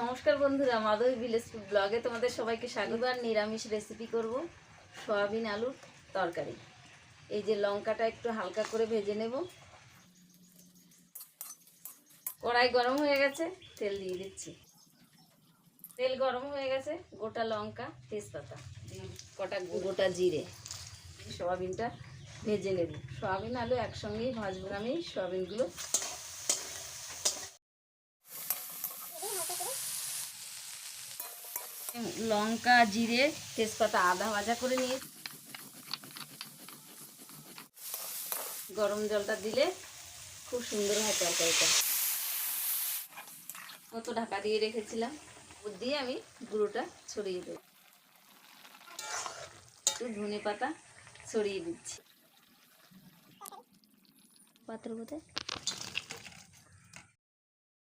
নমস্কার বন্ধুরা, মাধবী village food ব্লগে তোমাদের সবাইকে স্বাগত। আর নিরামিষ রেসিপি করব, সয়াবিন আলুর তরকারি। এই যে লঙ্কাটা একটু হালকা করে ভেজে নেব। কড়াই গরম হয়ে গেছে, তেল দিয়ে দিচ্ছি। তেল গরম হয়ে গেছে, গোটা লঙ্কা, তেজপাতা, কটা গোটা জিরে, সয়াবিনটা ভেজে নেব। সয়াবিন আলু একসঙ্গেই ভাজবো আমি সয়াবিনগুলো। লঙ্কা, জিরে, তেজপাতা আদা ভাজা করে নিয়ে গরম জলটা দিলে খুব সুন্দর হয় তরকারিটা। কত ঢাকা দিয়ে রেখেছিলাম, ওর দিয়ে আমি গুঁড়োটা ছড়িয়ে দেব। একটু ধনে পাতা ছড়িয়ে দিচ্ছি। পাত্র কোথায়?